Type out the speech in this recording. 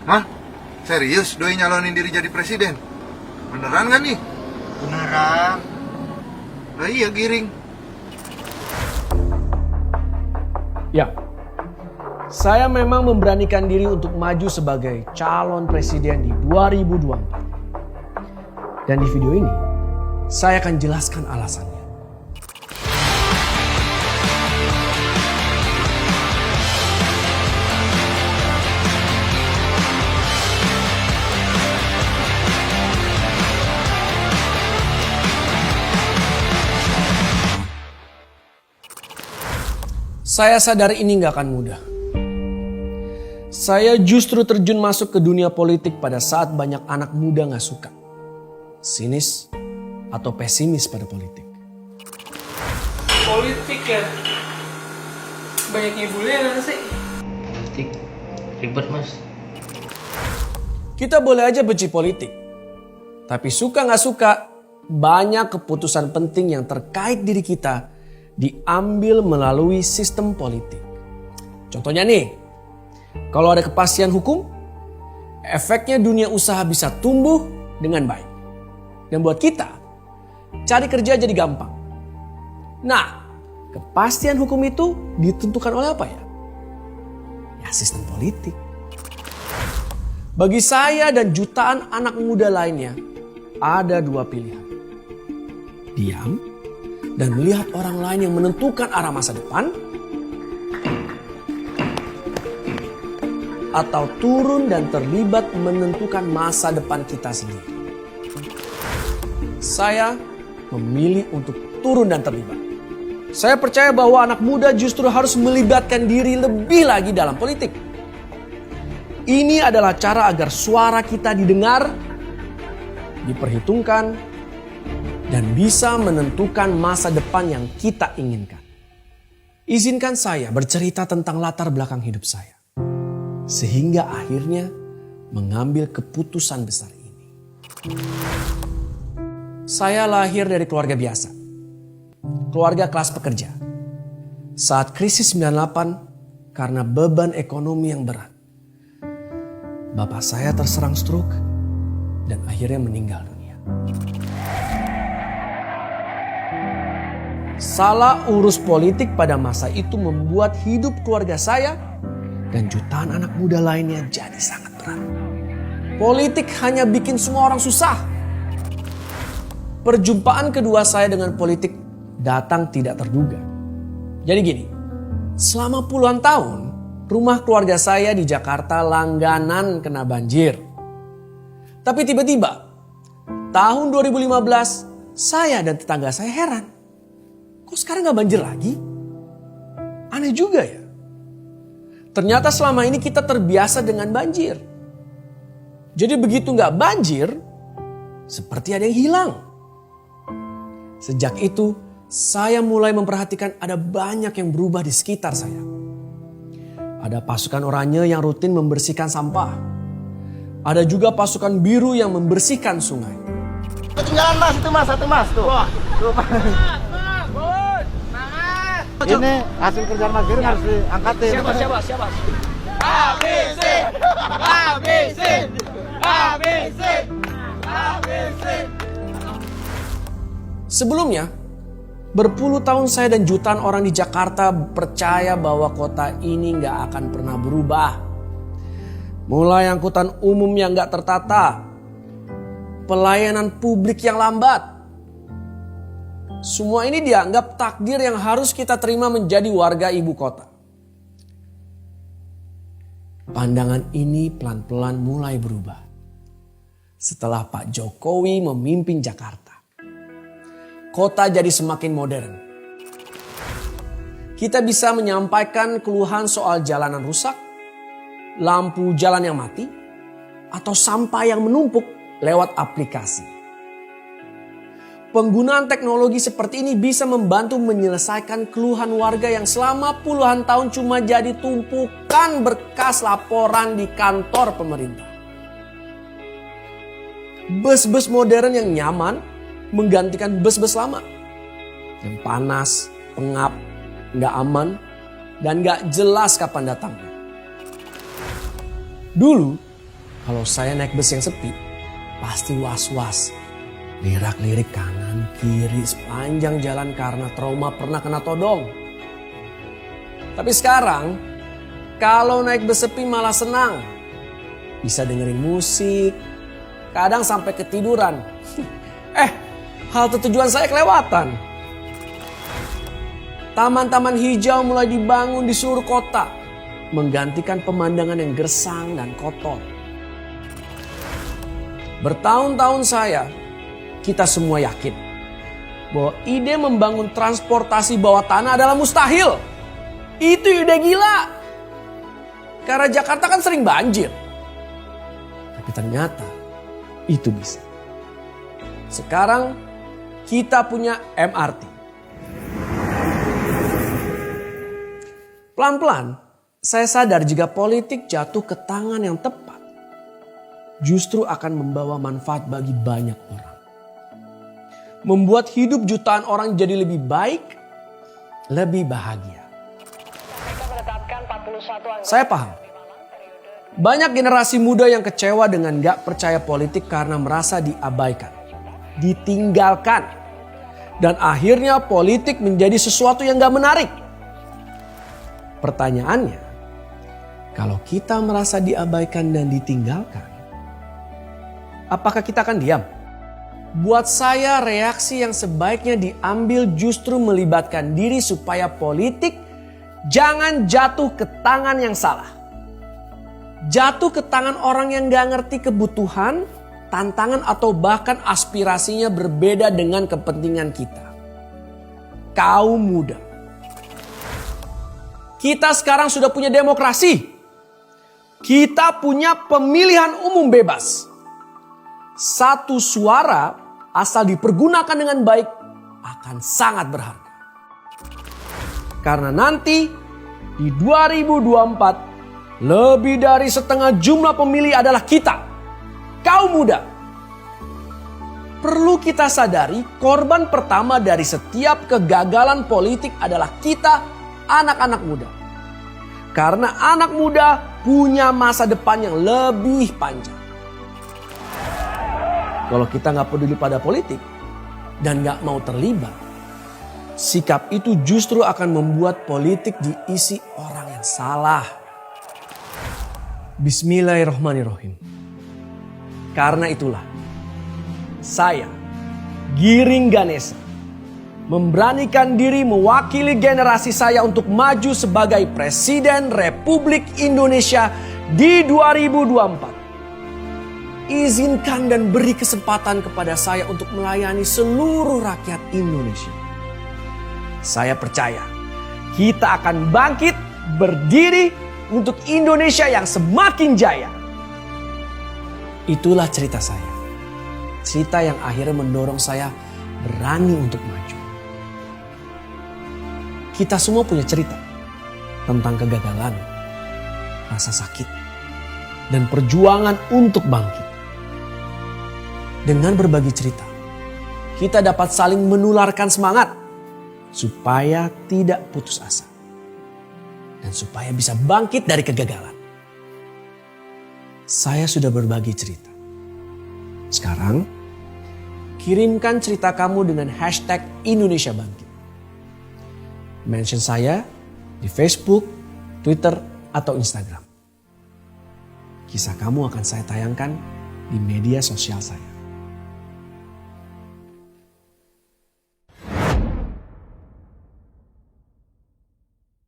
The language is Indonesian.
Hah? Serius doi nyalonin diri jadi presiden? Beneran gak nih? Beneran. Lah iya Giring. Ya, saya memang memberanikan diri untuk maju sebagai calon presiden di 2024. Dan di video ini, saya akan jelaskan alasannya. Saya sadar ini gak akan mudah. Saya justru terjun masuk ke dunia politik pada saat banyak anak muda gak suka, sinis, atau pesimis pada politik. Politik ya? Banyak ngibulnya gak sih? Politik ribet mas. Kita boleh aja benci politik, tapi suka gak suka, banyak keputusan penting yang terkait diri kita diambil melalui sistem politik. Contohnya nih, kalau ada kepastian hukum, efeknya dunia usaha bisa tumbuh dengan baik. Dan buat kita, cari kerja jadi gampang. Nah, kepastian hukum itu ditentukan oleh apa ya? Ya sistem politik. Bagi saya dan jutaan anak muda lainnya, ada dua pilihan. Diam dan melihat orang lain yang menentukan arah masa depan, atau turun dan terlibat menentukan masa depan kita sendiri. Saya memilih untuk turun dan terlibat. Saya percaya bahwa anak muda justru harus melibatkan diri lebih lagi dalam politik. Ini adalah cara agar suara kita didengar, diperhitungkan, dan bisa menentukan masa depan yang kita inginkan. Izinkan saya bercerita tentang latar belakang hidup saya, sehingga akhirnya mengambil keputusan besar ini. Saya lahir dari keluarga biasa, keluarga kelas pekerja. Saat krisis 98 karena beban ekonomi yang berat, bapak saya terserang stroke dan akhirnya meninggal dunia. Salah urus politik pada masa itu membuat hidup keluarga saya dan jutaan anak muda lainnya jadi sangat berat. Politik hanya bikin semua orang susah. Perjumpaan kedua saya dengan politik datang tidak terduga. Jadi gini, selama puluhan tahun rumah keluarga saya di Jakarta langganan kena banjir. Tapi tiba-tiba tahun 2015 saya dan tetangga saya heran. Kok sekarang gak banjir lagi? Aneh juga ya. Ternyata selama ini kita terbiasa dengan banjir. Jadi begitu gak banjir, seperti ada yang hilang. Sejak itu, saya mulai memperhatikan ada banyak yang berubah di sekitar saya. Ada pasukan oranye yang rutin membersihkan sampah. Ada juga pasukan biru yang membersihkan sungai. Ketinggalan mas, itu mas, satu mas tuh. Wah, tuh mas. Ini hasil kerjaan Mas Giring harus diangkatin. Siapa? ABC! ABC! ABC! ABC! Sebelumnya, berpuluh tahun saya dan jutaan orang di Jakarta percaya bahwa kota ini gak akan pernah berubah. Mulai angkutan umum yang gak tertata, pelayanan publik yang lambat. Semua ini dianggap takdir yang harus kita terima menjadi warga ibu kota. Pandangan ini pelan-pelan mulai berubah setelah Pak Jokowi memimpin Jakarta. Kota jadi semakin modern. Kita bisa menyampaikan keluhan soal jalanan rusak, lampu jalan yang mati, atau sampah yang menumpuk lewat aplikasi. Penggunaan teknologi seperti ini bisa membantu menyelesaikan keluhan warga yang selama puluhan tahun cuma jadi tumpukan berkas laporan di kantor pemerintah. Bus-bus modern yang nyaman menggantikan bus-bus lama. Yang panas, pengap, gak aman, dan gak jelas kapan datangnya. Dulu, Kalau saya naik bus yang sepi, pasti was-was. Lirak-lirik kanan, kiri, sepanjang jalan karena trauma pernah kena todong. Tapi sekarang, kalau naik bus sepi malah senang. Bisa dengerin musik, kadang sampai ketiduran. Halte tujuan saya kelewatan. Taman-taman hijau mulai dibangun di seluruh kota, menggantikan pemandangan yang gersang dan kotor. Bertahun-tahun kita semua yakin bahwa ide membangun transportasi bawah tanah adalah mustahil. Itu ide gila. Karena Jakarta kan sering banjir. Tapi ternyata itu bisa. Sekarang kita punya MRT. Pelan-pelan saya sadar jika politik jatuh ke tangan yang tepat, justru akan membawa manfaat bagi banyak orang. Membuat hidup jutaan orang jadi lebih baik, lebih bahagia. Saya paham. Banyak generasi muda yang kecewa dengan gak percaya politik karena merasa diabaikan, ditinggalkan. Dan akhirnya politik menjadi sesuatu yang gak menarik. Pertanyaannya, kalau kita merasa diabaikan dan ditinggalkan, apakah kita akan diam? Buat saya reaksi yang sebaiknya diambil justru melibatkan diri supaya politik jangan jatuh ke tangan yang salah. Jatuh ke tangan orang yang gak ngerti kebutuhan, tantangan atau bahkan aspirasinya berbeda dengan kepentingan kita. Kaum muda. Kita sekarang sudah punya demokrasi. Kita punya pemilihan umum bebas. Satu suara asal dipergunakan dengan baik akan sangat berharga. Karena nanti di 2024 lebih dari setengah jumlah pemilih adalah kita, kaum muda. Perlu kita sadari korban pertama dari setiap kegagalan politik adalah kita, anak-anak muda. Karena anak muda punya masa depan yang lebih panjang. Kalau kita gak peduli pada politik dan gak mau terlibat, sikap itu justru akan membuat politik diisi orang yang salah. Bismillahirrahmanirrahim. Karena itulah saya, Giring Ganesha, memberanikan diri mewakili generasi saya untuk maju sebagai Presiden Republik Indonesia di 2024. Izinkan dan beri kesempatan kepada saya untuk melayani seluruh rakyat Indonesia. Saya percaya kita akan bangkit berdiri untuk Indonesia yang semakin jaya. Itulah cerita saya. Cerita yang akhirnya mendorong saya berani untuk maju. Kita semua punya cerita tentang kegagalan, rasa sakit, dan perjuangan untuk bangkit. Dengan berbagi cerita, kita dapat saling menularkan semangat supaya tidak putus asa dan supaya bisa bangkit dari kegagalan. Saya sudah berbagi cerita. Sekarang, kirimkan cerita kamu dengan hashtag Indonesia Bangkit. Mention saya di Facebook, Twitter, atau Instagram. Kisah kamu akan saya tayangkan di media sosial saya.